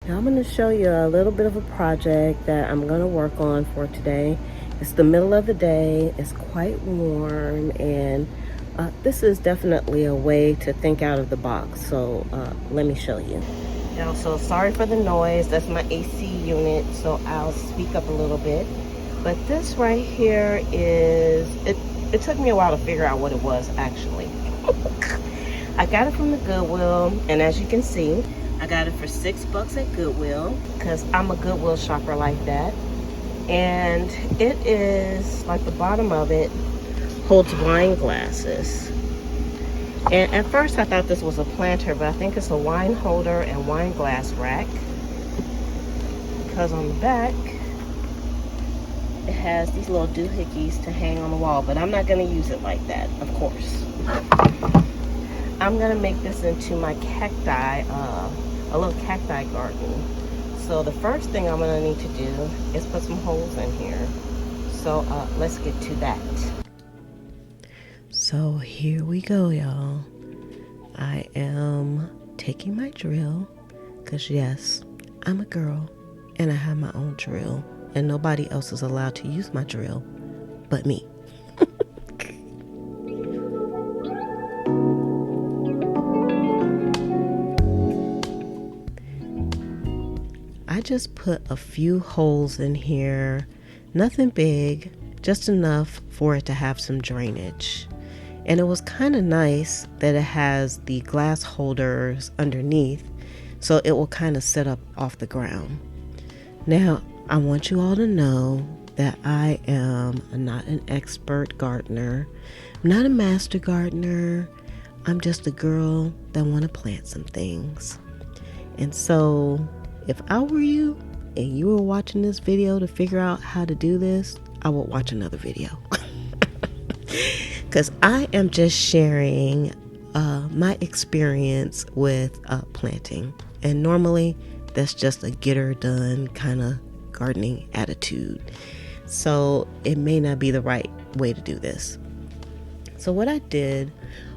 Now I'm going to show you a little bit of a project that I'm going to work on for today. It's the middle of the day, it's quite warm, and this is definitely a way to think out of the box. So let me show you. Now, so sorry for the noise, that's my AC unit, so I'll speak up a little bit. But this right here is, it took me a while to figure out what it was actually. I got it from the Goodwill, and as you can see, I got it for $6 at Goodwill because I'm a Goodwill shopper like that. And it is, like, the bottom of it holds wine glasses. And at first I thought this was a planter, but I think it's a wine holder and wine glass rack. Because on the back, it has these little doohickeys to hang on the wall, but I'm not going to use it like that, of course. I'm going to make this into my cacti, a little cacti garden. So the first thing I'm going to need to do is put some holes in here. So let's get to that. So here we go, y'all. I am taking my drill, because yes, I'm a girl and I have my own drill, and nobody else is allowed to use my drill but me. I just put a few holes in here, nothing big, just enough for it to have some drainage. And it was kind of nice that it has the glass holders underneath, so it will kind of sit up off the ground. Now, I want you all to know that I am not an expert gardener. I'm not a master gardener. I'm just a girl that want to plant some things. And so, if I were you and you were watching this video to figure out how to do this, I would watch another video. Because I am just sharing my experience with planting. And normally, that's just a get her done kind of gardening attitude. So it may not be the right way to do this. So what I did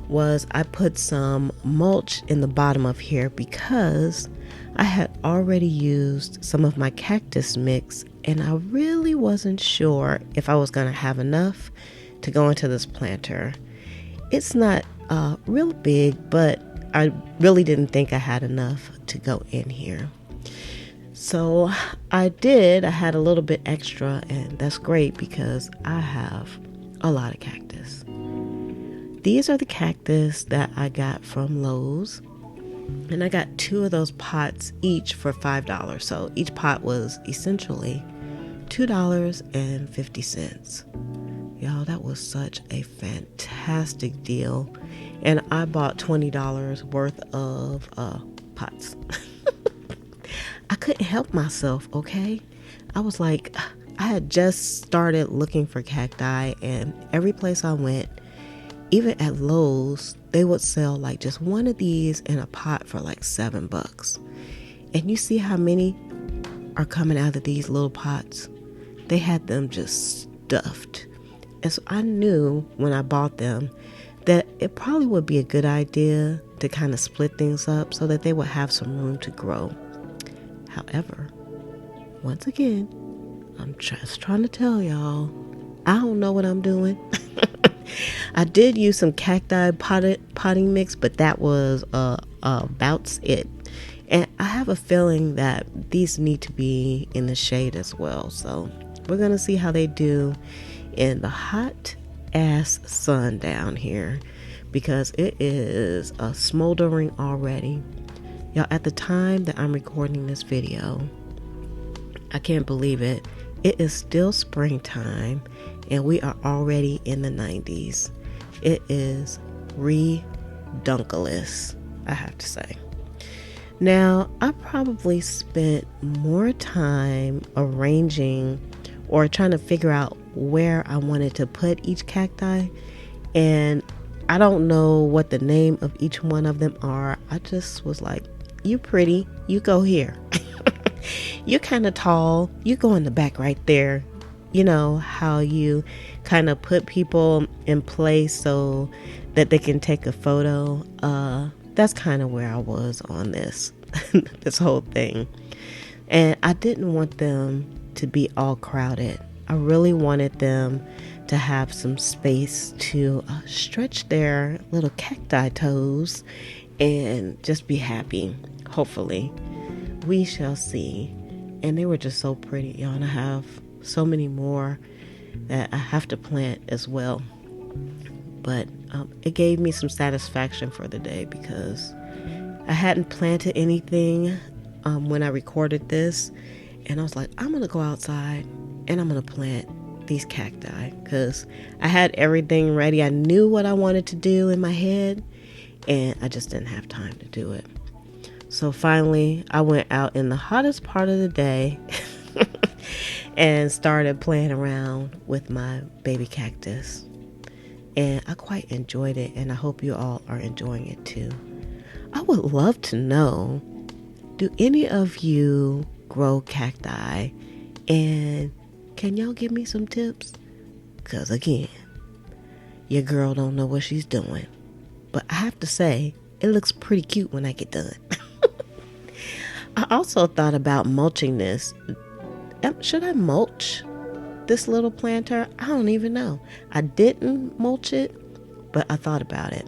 was I put some mulch in the bottom of here because I had already used some of my cactus mix, and I really wasn't sure if I was going to have enough to go into this planter. It's not real big, but I really didn't think I had enough to go in here. So I had a little bit extra, and that's great because I have a lot of cactus. These are the cactus that I got from Lowe's, and I got 2 of those pots each for $5. So each pot was essentially $2.50. Y'all, that was such a fantastic deal. And I bought $20 worth of pots. I couldn't help myself, okay? I was like, I had just started looking for cacti, and every place I went, even at Lowe's, they would sell like just one of these in a pot for like $7. And you see how many are coming out of these little pots? They had them just stuffed. And so I knew when I bought them that it probably would be a good idea to kind of split things up so that they would have some room to grow. However, once again, I'm just trying to tell y'all, I don't know what I'm doing. I did use some cacti potting mix, but that was about it. And I have a feeling that these need to be in the shade as well. So we're going to see how they do in the hot ass sun down here, because it is smoldering already. Y'all, at the time that I'm recording this video, I can't believe it. It is still springtime and we are already in the 90s. It is redunculous, I have to say. Now, I probably spent more time arranging or trying to figure out where I wanted to put each cacti, and I don't know what the name of each one of them are. I just was like, you pretty, you go here. You're kind of tall, you go in the back right there. You know how you kind of put people in place so that they can take a photo. That's kind of where I was on this this whole thing. And I didn't want them to be all crowded. I really wanted them to have some space to stretch their little cacti toes and just be happy. Hopefully, we shall see. And they were just so pretty, y'all. And I have so many more that I have to plant as well. But it gave me some satisfaction for the day because I hadn't planted anything when I recorded this. And I was like, I'm going to go outside and I'm going to plant these cacti because I had everything ready. I knew what I wanted to do in my head and I just didn't have time to do it. So finally, I went out in the hottest part of the day and started playing around with my baby cactus. And I quite enjoyed it, and I hope you all are enjoying it too. I would love to know, do any of you grow cacti? And can y'all give me some tips? Because again, your girl don't know what she's doing. But I have to say, it looks pretty cute when I get done. I also thought about mulching this. Should I mulch this little planter? I don't even know. I didn't mulch it, but I thought about it.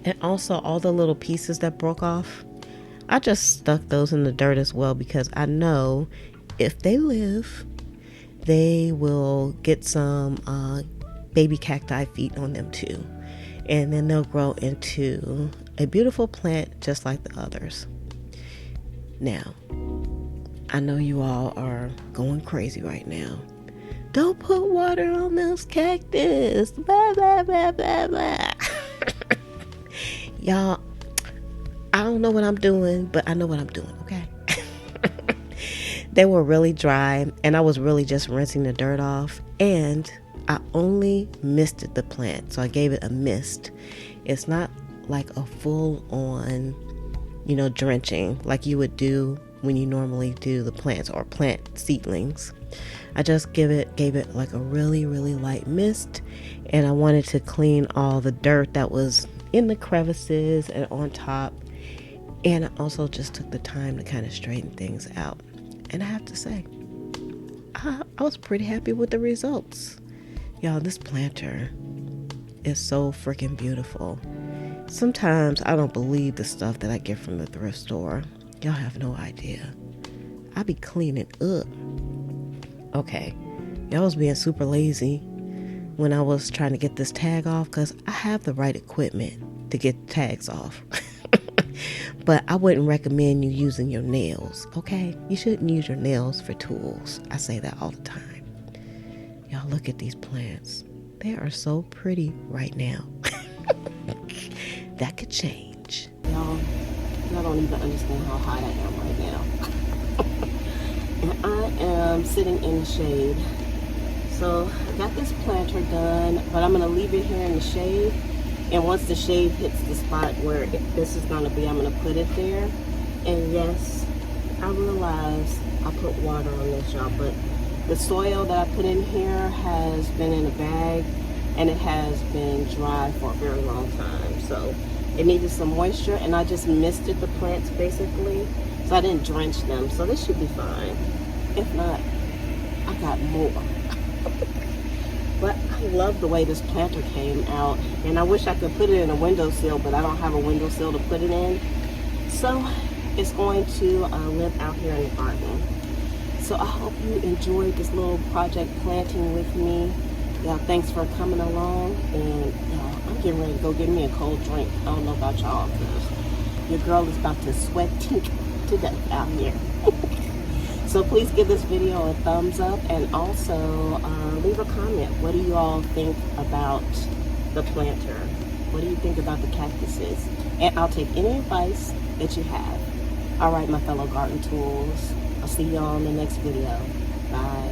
And also all the little pieces that broke off, I just stuck those in the dirt as well because I know if they live, they will get some baby cacti feet on them too. And then they'll grow into a beautiful plant just like the others. Now, I know you all are going crazy right now. Don't put water on those cactus. Blah, blah, blah, blah, blah. Y'all, I don't know what I'm doing, but I know what I'm doing, okay? They were really dry, and I was really just rinsing the dirt off, and I only misted the plant, so I gave it a mist. It's not like a full-on, drenching like you would do when you normally do the plants or plant seedlings. I just gave it like a really, really light mist, and I wanted to clean all the dirt that was in the crevices and on top. And I also just took the time to kind of straighten things out. And I have to say, I was pretty happy with the results. Y'all, this planter is so freaking beautiful. Sometimes I don't believe the stuff that I get from the thrift store. Y'all have no idea. I be cleaning up. Okay, y'all was being super lazy when I was trying to get this tag off because I have the right equipment to get tags off. But I wouldn't recommend you using your nails, okay? You shouldn't use your nails for tools. I say that all the time. Y'all look at these plants. They are so pretty right now. That could change. Y'all don't even understand how hot I am right now. And I am sitting in the shade. So I got this planter done, but I'm gonna leave it here in the shade. And once the shade hits the spot where this is gonna be, I'm gonna put it there. And yes, I realize I put water on this, y'all, but the soil that I put in here has been in a bag and it has been dry for a very long time. So it needed some moisture, and I just misted the plants basically. So I didn't drench them, so this should be fine. If not, I got more. But I love the way this planter came out, and I wish I could put it in a windowsill, but I don't have a windowsill to put it in. So it's going to live out here in the garden. So I hope you enjoyed this little project planting with me. Y'all, thanks for coming along, and I'm getting ready to go get me a cold drink. I don't know about y'all, because your girl is about to sweat to death out here. So please give this video a thumbs up, and also leave a comment. What do you all think about the planter? What do you think about the cactuses? And I'll take any advice that you have. All right, my fellow garden tools. I'll see you all in the next video. Bye.